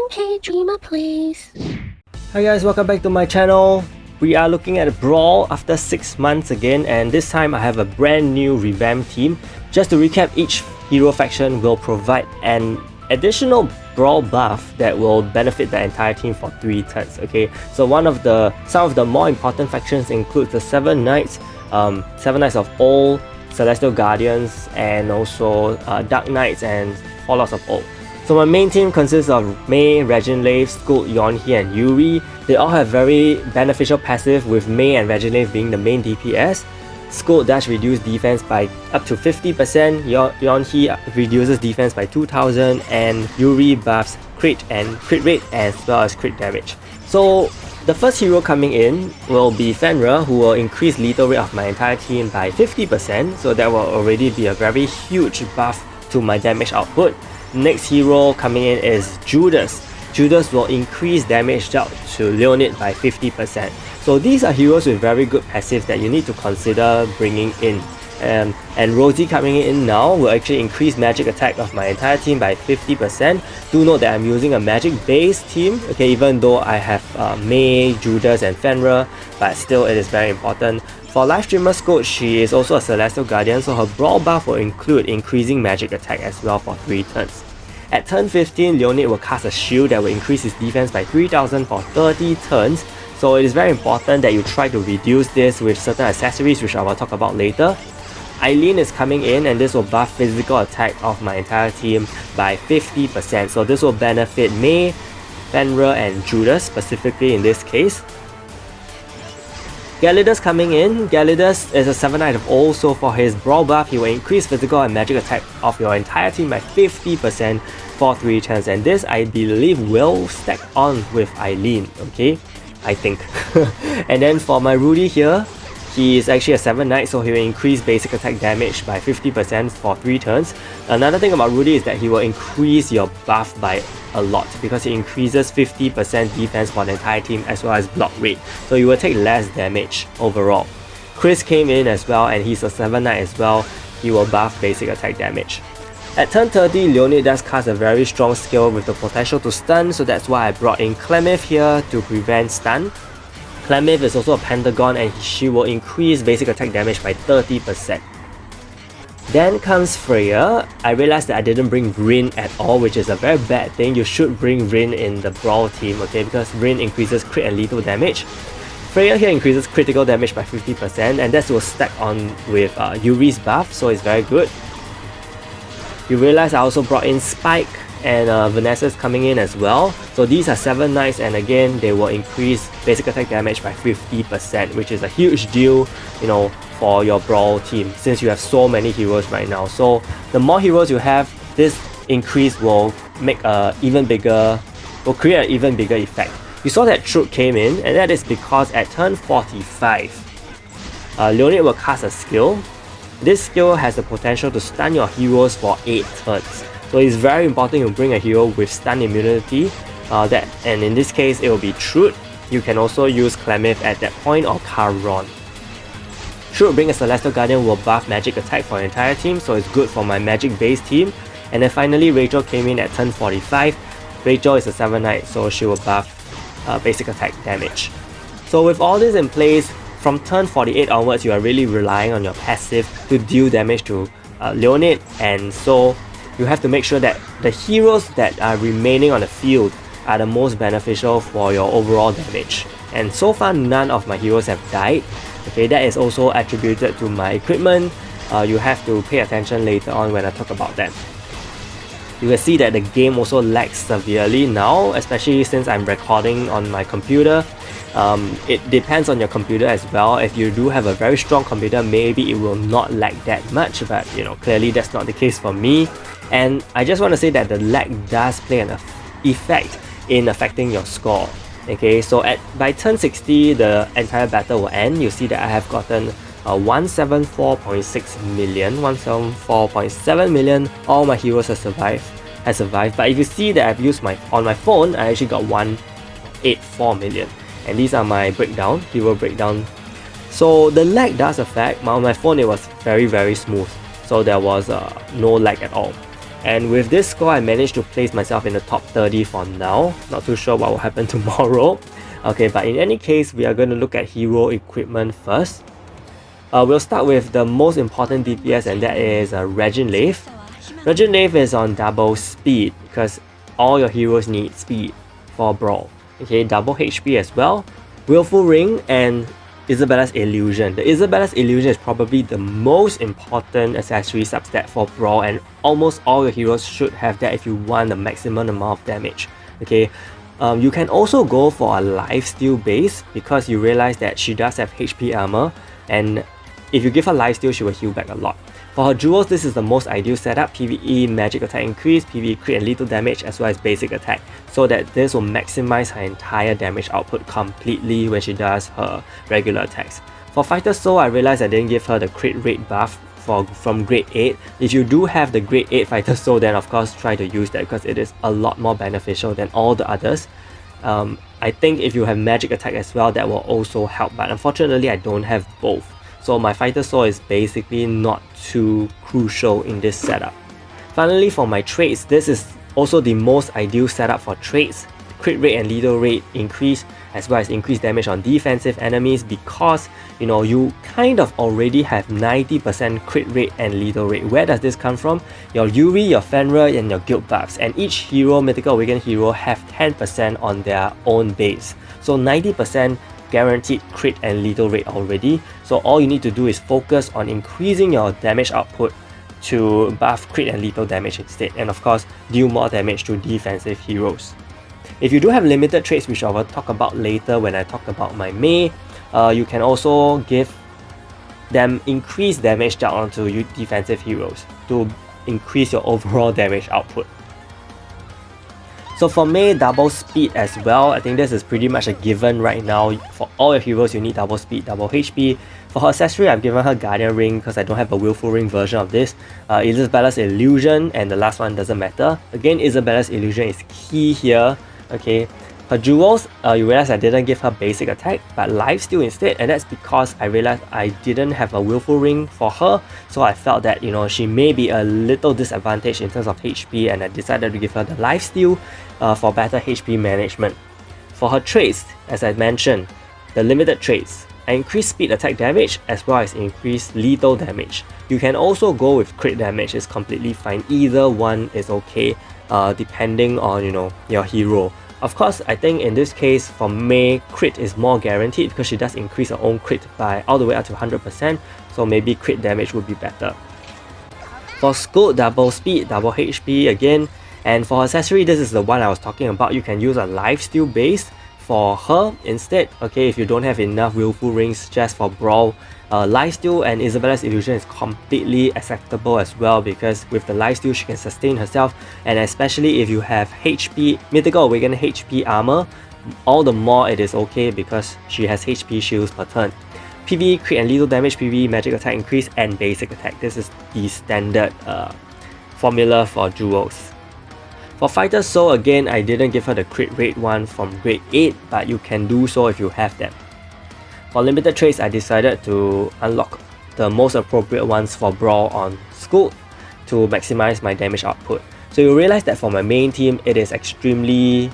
Hey Dreamer, please. Hi guys, welcome back to my channel. We are looking at Brawl after 6 months again, and this time I have a brand new revamped team. Just to recap, each hero faction will provide an additional Brawl buff that will benefit the entire team for 3 turns. Okay, so some of the more important factions include the 7 Knights, 7 Knights of Old, Celestial Guardians, and also Dark Knights and Followers of Old. So my main team consists of Mei, Reginlave, Scout, Yonhee, and Yuri. They all have very beneficial passive, with Mei and Reginlave being the main DPS. Scout dash reduce defense by up to 50%, Yonhee reduces defense by 2000, and Yuri buffs crit rate as well as crit damage. So the first hero coming in will be Fenrir, who will increase lethal rate of my entire team by 50%, so that will already be a very huge buff to my damage output. Next hero coming in is Judas. Judas will increase damage dealt to Leonid by 50%. So these are heroes with very good passive that you need to consider bringing in. And Rosie coming in now will actually increase magic attack of my entire team by 50%. Do note that I'm using a magic based team, okay, even though I have Mei, Judas and Fenrir, but still it is very important. For live streamer Scout, she is also a Celestial Guardian, so her Brawl buff will include increasing magic attack as well for 3 turns. At turn 15, Leonid will cast a shield that will increase his defense by 3000 for 30 turns, so it is very important that you try to reduce this with certain accessories, which I will talk about later. Eileen is coming in, and this will buff physical attack of my entire team by 50%, so this will benefit Mei, Fenrir and Judas specifically in this case. Gallidus coming in. Gallidus is a 7 Knight of Old, so for his Brawl buff, he will increase physical and magic attack of your entire team by 50% for 3 turns, and this I believe will stack on with Eileen, okay? I think. And then for my Rudy here, he is actually a 7 Knight, so he will increase basic attack damage by 50% for 3 turns. Another thing about Rudy is that he will increase your buff by a lot, because he increases 50% defense for the entire team as well as block rate, so you will take less damage overall. Chris came in as well, and he's a 7 Knight as well. He will buff basic attack damage. At turn 30, Leonid does cast a very strong skill with the potential to stun, so that's why I brought in Clemith here to prevent stun. Clemith is also a Pentagon, and she will increase basic attack damage by 30%. Then comes Freya. I realized that I didn't bring Rin at all, which is a very bad thing. You should bring Rin in the Brawl team, okay, because Rin increases crit and lethal damage. Freya here increases critical damage by 50%, and that will stack on with Yuri's buff, so it's very good. You realize I also brought in Spike, and Vanessa's coming in as well. So these are 7 Knights, and again they will increase basic attack damage by 50%, which is a huge deal, you know, for your Brawl team, since you have so many heroes right now. So the more heroes you have, this increase will make will create an even bigger effect. You saw that Troop came in, and that is because at turn 45, Leonid will cast a skill. This skill has the potential to stun your heroes for 8 turns. So it's very important you bring a hero with stun immunity, and in this case it will be Truth. You can also use Clemith at that point, or Caron. Truth being a Celestial Guardian will buff magic attack for your entire team, so it's good for my magic based team. And then finally Rachel came in at turn 45. Rachel is a 7 Knight, so she will buff basic attack damage. So with all this in place, from turn 48 onwards you are really relying on your passive to deal damage to Leonid, and so you have to make sure that the heroes that are remaining on the field are the most beneficial for your overall damage. And so far none of my heroes have died. Okay, that is also attributed to my equipment. You have to pay attention later on when I talk about that. You can see that the game also lags severely now, especially since I'm recording on my computer. It depends on your computer as well. If you do have a very strong computer, maybe it will not lag that much, but you know, clearly that's not the case for me. And I just want to say that the lag does play an effect in affecting your score. Okay, so by turn 60, the entire battle will end. You see that I have gotten 174.6 million, 174.7 million. All my heroes have survived. But if you see that I've used on my phone, I actually got 184 million. And these are my hero breakdown. So the lag does affect. On my phone it was very smooth, so there was no lag at all. And with this score, I managed to place myself in the top 30 for now. Not too sure what will happen tomorrow. Okay, but in any case, we are going to look at hero equipment first. We'll start with the most important DPS, and that is Regin Leif. Regin Leif is on double speed because all your heroes need speed for Brawl. Okay, double HP as well. Willful Ring and Isabella's Illusion. The Isabella's Illusion is probably the most important accessory substat for Brawl, and almost all your heroes should have that if you want the maximum amount of damage. Okay, you can also go for a lifesteal base because you realize that she does have HP armor, and if you give her lifesteal, she will heal back a lot. For her jewels, this is the most ideal setup: PvE magic attack increase, PvE crit and lethal damage, as well as basic attack, so that this will maximize her entire damage output completely when she does her regular attacks. For Fighter Soul, I realized I didn't give her the crit rate buff from grade 8. If you do have the grade 8 Fighter Soul, then of course try to use that because it is a lot more beneficial than all the others. I think if you have magic attack as well, that will also help, but unfortunately I don't have both. So my Fighter Soul is basically not too crucial in this setup. Finally, for my traits, this is also the most ideal setup for traits. Crit rate and lethal rate increase, as well as increased damage on defensive enemies, because you kind of already have 90% crit rate and lethal rate. Where does this come from? Your Yuri, your Fenrir, and your guild buffs, and each hero, mythical awakened hero, have 10% on their own base. So 90% guaranteed crit and lethal rate already. So all you need to do is focus on increasing your damage output to buff crit and lethal damage instead, and of course deal more damage to defensive heroes. If you do have limited traits, which I will talk about later when I talk about my Mei, you can also give them increased damage down to defensive heroes to increase your overall damage output. So for Mei, double speed as well. I think this is pretty much a given right now. For all your heroes, you need double speed, double HP. For her accessory, I've given her Guardian Ring because I don't have a Willful Ring version of this. Isabella's Illusion, and the last one doesn't matter. Again, Isabella's Illusion is key here. Okay, her jewels, you realize I didn't give her basic attack, but lifesteal instead, and that's because I realized I didn't have a Willful Ring for her, so I felt that she may be a little disadvantaged in terms of HP, and I decided to give her the lifesteal for better HP management. For her traits, as I mentioned, the limited traits, I increase speed attack damage as well as increase lethal damage. You can also go with crit damage, it's completely fine. Either one is okay, depending on your hero. Of course, I think in this case for Mei, crit is more guaranteed because she does increase her own crit by all the way up to 100%, so maybe crit damage would be better. For Scout, double speed, double HP again, and for accessory, this is the one I was talking about. You can use a lifesteal base for her instead. Okay, if you don't have enough Willful Rings just for Brawl, lifesteal and Isabella's Illusion is completely acceptable as well, because with the lifesteal she can sustain herself, and especially if you have HP, Mythical Awakened HP armor, all the more it is okay because she has HP shields per turn. PvE crit and lethal damage, PvE magic attack increase, and basic attack. This is the standard formula for jewels. For Fighter Soul, again, I didn't give her the crit rate one from grade 8, but you can do so if you have them. For limited traits, I decided to unlock the most appropriate ones for Brawl on Scout to maximize my damage output. So you realize that for my main team, it is extremely...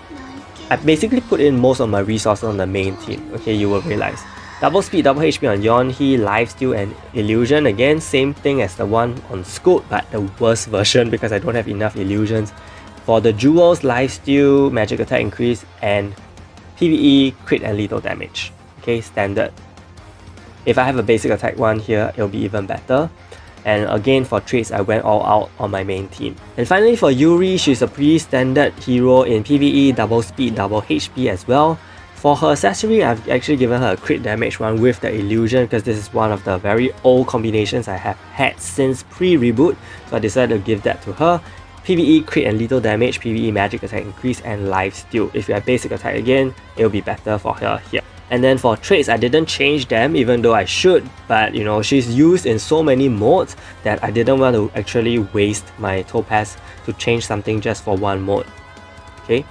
I basically put in most of my resources on the main team. Okay, you will realize. Double speed, double HP on Yonhee, lifesteal and illusion. Again, same thing as the one on Scout, but the worst version because I don't have enough illusions. For the jewels, lifesteal, magic attack increase, and PvE crit and lethal damage. Okay, standard. If I have a basic attack one here, it'll be even better. And again, for traits, I went all out on my main team. And finally, for Yuri, she's a pretty standard hero in PvE, double speed, double HP as well. For her accessory, I've actually given her a crit damage one with the illusion because this is one of the very old combinations I have had since pre-reboot. So I decided to give that to her. PvE crit and lethal damage, PvE magic attack increase, and lifesteal. If you have basic attack again, it'll be better for her here. And then for traits, I didn't change them even though I should, but she's used in so many modes that I didn't want to actually waste my topaz to change something just for one mode. Okay.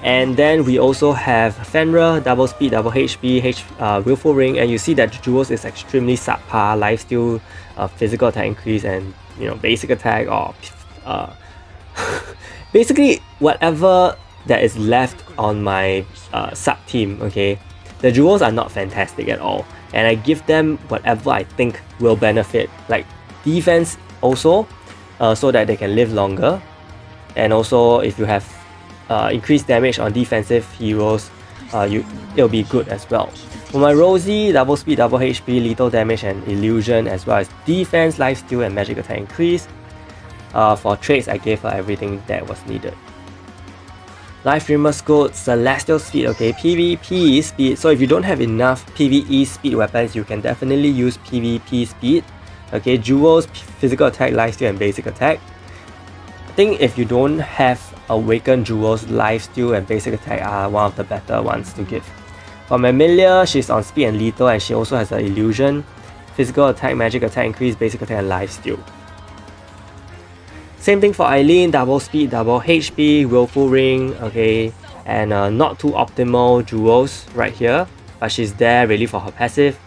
And then we also have Fenrir, double speed, double HP, Willful Ring, and you see that Jewels is extremely subpar, lifesteal, physical attack increase, and basic attack or Basically, whatever that is left on my sub team, okay, the jewels are not fantastic at all, and I give them whatever I think will benefit, like defense also, so that they can live longer, and also if you have increased damage on defensive heroes, it'll be good as well. For my Rosie, double speed, double HP, lethal damage and illusion, as well as defense, lifesteal and magic attack increase. For traits, I gave her everything that was needed. Life Streamer's Code, Celestial Speed, okay, PvP speed. So if you don't have enough PvE speed weapons, you can definitely use PvP speed. Okay, jewels, physical attack, lifesteal and basic attack. I think if you don't have Awakened Jewels, lifesteal and basic attack are one of the better ones to give. For Mammalia, she's on speed and lethal, and she also has an illusion, physical attack, magic attack increase, basic attack and lifesteal. Same thing for Eileen, double speed, double HP, willful ring, okay, and not too optimal jewels right here, but she's there really for her passive.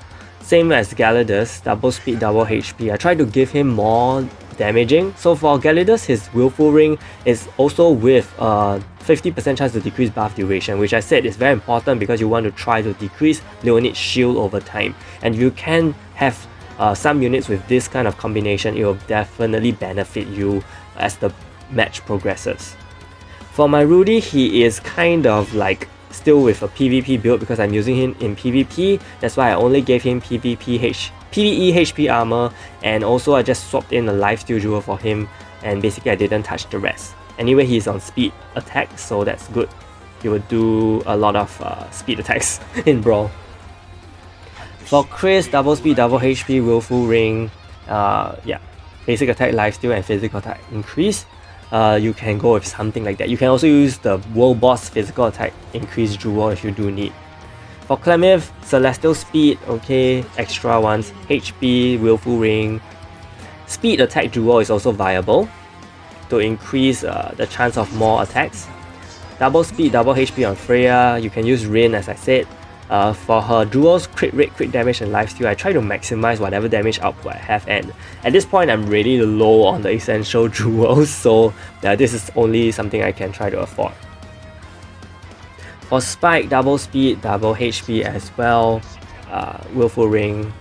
Same as Galidus, double speed, double HP. I try to give him more damaging. So for Galidus, his willful ring is also with 50% chance to decrease buff duration, which I said is very important because you want to try to decrease Leonid's shield over time. And if you can have some units with this kind of combination, it will definitely benefit you as the match progresses. For my Rudy, he is kind of like still with a PvP build because I'm using him in PvP. That's why I only gave him PvE HP armor, and also I just swapped in a lifesteal jewel for him, and basically I didn't touch the rest. Anyway, he's on speed attack, so that's good. He will do a lot of speed attacks in Brawl. For Chris, double speed, double HP, willful ring, yeah, basic attack, lifesteal and physical attack increase. You can go with something like that. You can also use the World Boss physical attack increase jewel if you do need. For Clemif, Celestial Speed, okay, extra ones, HP, willful ring. Speed attack jewel is also viable to increase the chance of more attacks. Double speed, double HP on Freya. You can use Rin as I said. For her jewels, crit rate, crit damage and lifesteal, I try to maximize whatever damage output I have, and at this point I'm really low on the essential jewels, so this is only something I can try to afford. For Spike, double speed, double HP as well, willful ring,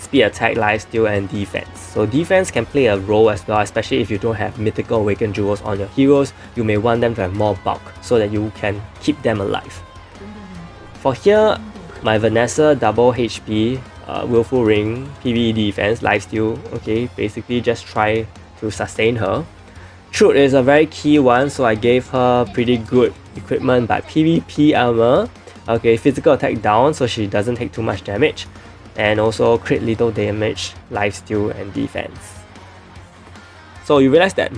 speed attack, lifesteal and defense. So defense can play a role as well, especially if you don't have mythical awakened jewels on your heroes. You may want them to have more bulk so that you can keep them alive. For here, my Vanessa, double HP, willful ring, PvE defense, lifesteal, okay, basically just try to sustain her. Truth is a very key one, so I gave her pretty good equipment, but PvP armor, okay, physical attack down so she doesn't take too much damage, and also crit lethal damage, lifesteal and defense. So you realize that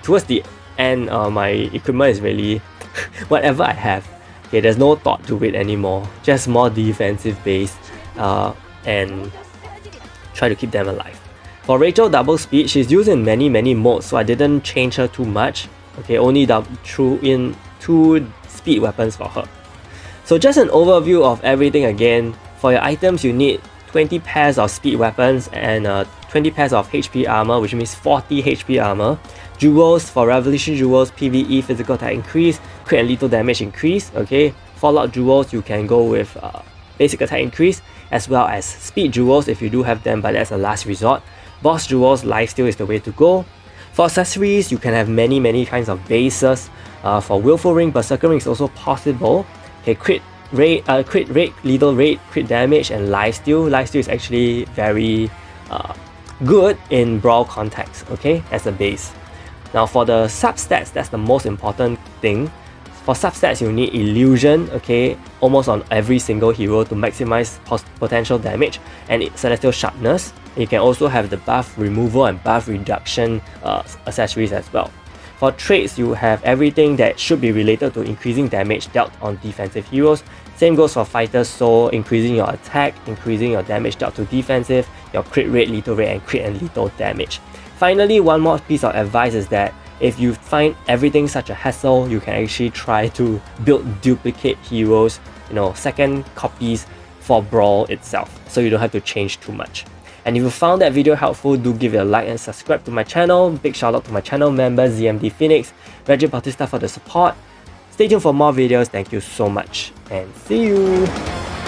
towards the end, my equipment is really whatever I have. Okay, there's no thought to it anymore, just more defensive based and try to keep them alive. For Rachel, double speed, she's used in many modes, so I didn't change her too much. Okay, only threw in 2 speed weapons for her. So just an overview of everything again. For your items, you need 20 pairs of speed weapons and 20 pairs of HP armor, which means 40 HP armor. Jewels, for Revolution Jewels, PvE physical attack increase, crit and lethal damage increase, okay. Fallout Jewels, you can go with basic attack increase, as well as speed jewels if you do have them, but that's a last resort. Boss Jewels, lifesteal is the way to go. For accessories, you can have many kinds of bases. For Willful Ring, Berserker Ring is also possible. Okay, crit rate, lethal rate, crit damage, and lifesteal. Lifesteal is actually very good in Brawl context, okay, as a base. Now for the substats, that's the most important thing. For substats, you need illusion, okay, almost on every single hero to maximize potential damage, and celestial sharpness. You can also have the buff removal and buff reduction accessories as well. For traits, you have everything that should be related to increasing damage dealt on defensive heroes. Same goes for fighters, so increasing your attack, increasing your damage dealt to defensive, your crit rate, lethal rate, and crit and lethal damage. Finally, one more piece of advice is that if you find everything such a hassle, you can actually try to build duplicate heroes, second copies for Brawl itself, so you don't have to change too much. And if you found that video helpful, do give it a like and subscribe to my channel. Big shout out to my channel members ZMD Phoenix, Reggie Bautista for the support. Stay tuned for more videos. Thank you so much and see you.